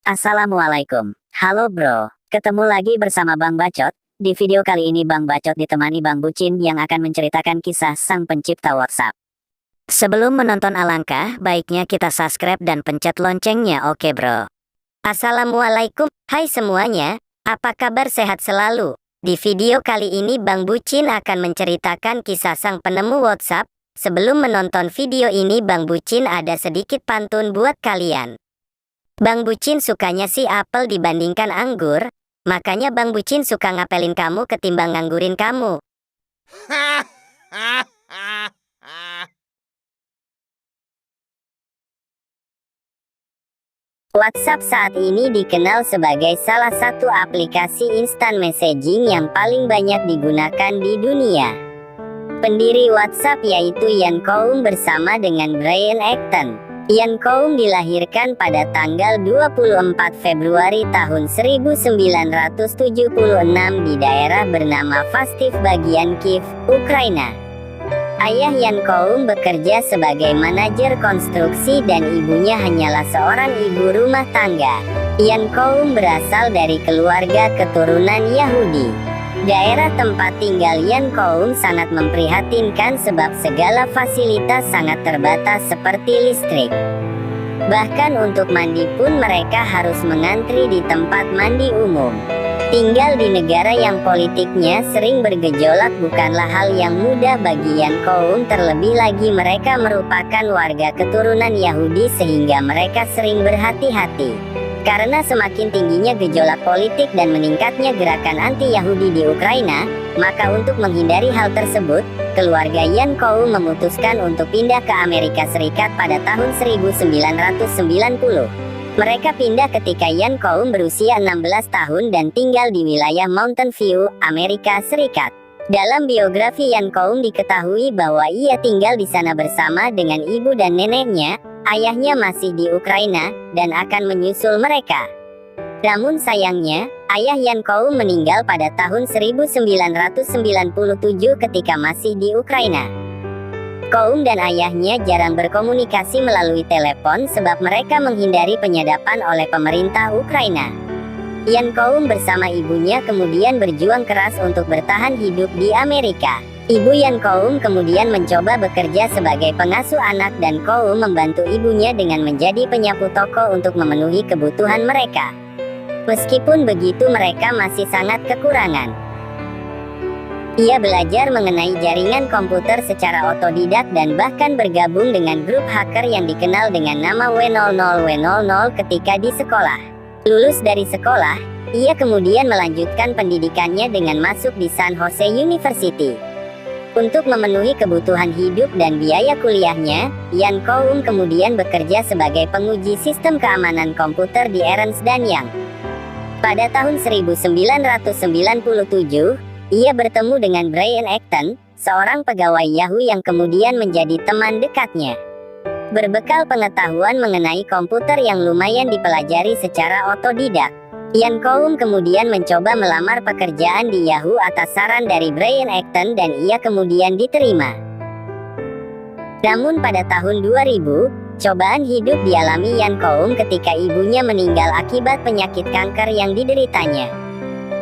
Assalamualaikum. Halo bro, ketemu lagi bersama Bang Bacot. Di video kali ini Bang Bacot ditemani Bang Bucin yang akan menceritakan kisah sang pencipta WhatsApp. Sebelum menonton alangkah, baiknya kita subscribe dan pencet loncengnya, oke bro? Assalamualaikum, hai semuanya, apa kabar, sehat selalu? Di video kali ini Bang Bucin akan menceritakan kisah sang penemu WhatsApp. Sebelum menonton video ini Bang Bucin ada sedikit pantun buat kalian. Bang Bucin sukanya si apel dibandingkan anggur, makanya Bang Bucin suka ngapelin kamu ketimbang nganggurin kamu. WhatsApp saat ini dikenal sebagai salah satu aplikasi instant messaging yang paling banyak digunakan di dunia. Pendiri WhatsApp yaitu Ian Coum bersama dengan Brian Acton. Ian Coum dilahirkan pada tanggal 24 Februari tahun 1976 di daerah bernama Fastiv bagian Kiev, Ukraina. Ayah Ian Coum bekerja sebagai manajer konstruksi dan ibunya hanyalah seorang ibu rumah tangga. Ian Coum berasal dari keluarga keturunan Yahudi. Daerah tempat tinggal Ian Coum sangat memprihatinkan sebab segala fasilitas sangat terbatas seperti listrik. Bahkan untuk mandi pun mereka harus mengantri di tempat mandi umum. Tinggal di negara yang politiknya sering bergejolak bukanlah hal yang mudah bagi Ian Coum, terlebih lagi mereka merupakan warga keturunan Yahudi sehingga mereka sering berhati-hati. Karena semakin tingginya gejolak politik dan meningkatnya gerakan anti-Yahudi di Ukraina, maka untuk menghindari hal tersebut, keluarga Ian Coum memutuskan untuk pindah ke Amerika Serikat pada tahun 1990. Mereka pindah ketika Ian Coum berusia 16 tahun dan tinggal di wilayah Mountain View, Amerika Serikat. Dalam biografi Ian Coum diketahui bahwa ia tinggal di sana bersama dengan ibu dan neneknya. Ayahnya masih di Ukraina dan akan menyusul mereka. Namun sayangnya, ayah Ian Coum meninggal pada tahun 1997 ketika masih di Ukraina. Coum dan ayahnya jarang berkomunikasi melalui telepon sebab mereka menghindari penyadapan oleh pemerintah Ukraina. Ian Coum bersama ibunya kemudian berjuang keras untuk bertahan hidup di Amerika. Ibu Ian Coum kemudian mencoba bekerja sebagai pengasuh anak dan Coum membantu ibunya dengan menjadi penyapu toko untuk memenuhi kebutuhan mereka. Meskipun begitu mereka masih sangat kekurangan. Ia belajar mengenai jaringan komputer secara otodidak dan bahkan bergabung dengan grup hacker yang dikenal dengan nama W00W00 ketika di sekolah. Lulus dari sekolah, ia kemudian melanjutkan pendidikannya dengan masuk di San Jose University. Untuk memenuhi kebutuhan hidup dan biaya kuliahnya, Ian Coum kemudian bekerja sebagai penguji sistem keamanan komputer di Ernst & Young. Pada tahun 1997, ia bertemu dengan Brian Acton, seorang pegawai Yahoo yang kemudian menjadi teman dekatnya. Berbekal pengetahuan mengenai komputer yang lumayan dipelajari secara otodidak, Ian Coum kemudian mencoba melamar pekerjaan di Yahoo atas saran dari Brian Acton dan ia kemudian diterima. Namun pada tahun 2000, cobaan hidup dialami Ian Coum ketika ibunya meninggal akibat penyakit kanker yang dideritanya.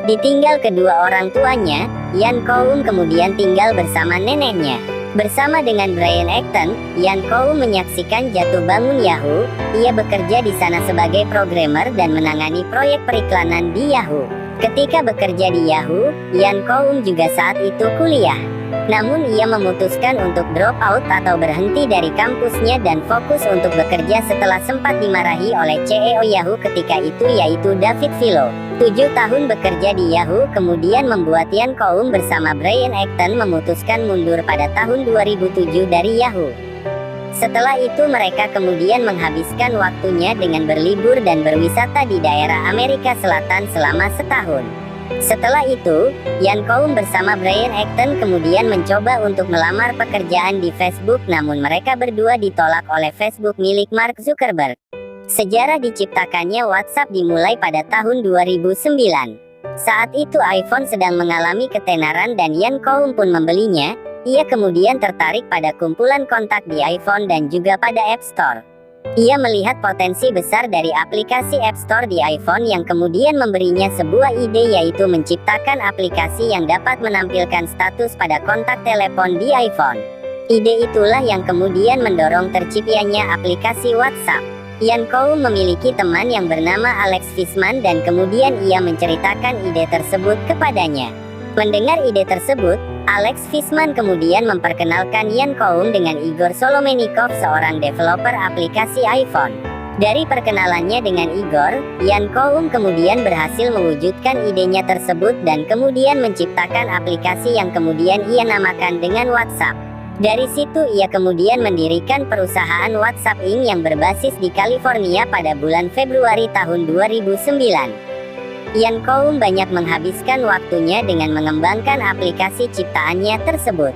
Ditinggal kedua orang tuanya, Ian Coum kemudian tinggal bersama neneknya. Bersama dengan Brian Acton, Ian Coum menyaksikan jatuh bangun Yahoo. Ia bekerja di sana sebagai programmer dan menangani proyek periklanan di Yahoo. Ketika bekerja di Yahoo, Ian Coum juga saat itu kuliah. Namun ia memutuskan untuk drop out atau berhenti dari kampusnya dan fokus untuk bekerja setelah sempat dimarahi oleh CEO Yahoo ketika itu yaitu David Filo. 7 tahun bekerja di Yahoo kemudian membuat Ian Coum bersama Brian Acton memutuskan mundur pada tahun 2007 dari Yahoo. Setelah itu mereka kemudian menghabiskan waktunya dengan berlibur dan berwisata di daerah Amerika Selatan selama setahun. Setelah itu, Ian Coum bersama Brian Acton kemudian mencoba untuk melamar pekerjaan di Facebook, namun mereka berdua ditolak oleh Facebook milik Mark Zuckerberg. Sejarah diciptakannya WhatsApp dimulai pada tahun 2009. Saat itu iPhone sedang mengalami ketenaran dan Ian Coum pun membelinya. Ia kemudian tertarik pada kumpulan kontak di iPhone dan juga pada App Store. Ia melihat potensi besar dari aplikasi App Store di iPhone yang kemudian memberinya sebuah ide, yaitu menciptakan aplikasi yang dapat menampilkan status pada kontak telepon di iPhone. Ide itulah yang kemudian mendorong terciptanya aplikasi WhatsApp. Ian Coum memiliki teman yang bernama Alex Fishman dan kemudian ia menceritakan ide tersebut kepadanya. Mendengar ide tersebut, Alex Fishman kemudian memperkenalkan Ian Coum dengan Igor Solomenikov, seorang developer aplikasi iPhone. Dari perkenalannya dengan Igor, Ian Coum kemudian berhasil mewujudkan idenya tersebut dan kemudian menciptakan aplikasi yang kemudian ia namakan dengan WhatsApp. Dari situ ia kemudian mendirikan perusahaan WhatsApp Inc. yang berbasis di California pada bulan Februari tahun 2009. Ian Coum banyak menghabiskan waktunya dengan mengembangkan aplikasi ciptaannya tersebut.